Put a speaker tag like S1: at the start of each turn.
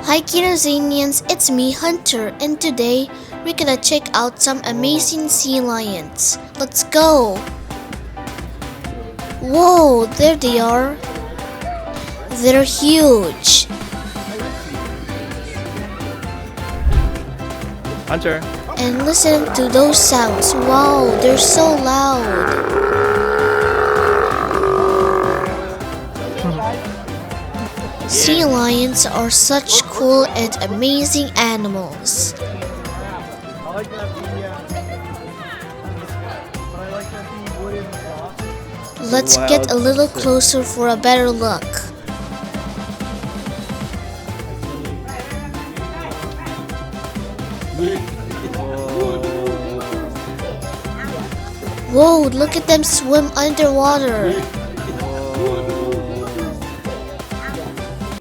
S1: Hi Kiddozanians, it's me Hunter, and today we're gonna check out some amazing sea lions. Let's go! Whoa, there they are. They're huge.
S2: Hunter.
S1: And listen to those sounds. Wow, they're so loud. Sea lions are such cool and amazing animals. Let's get a little closer for a better look. Whoa, look at them swim underwater.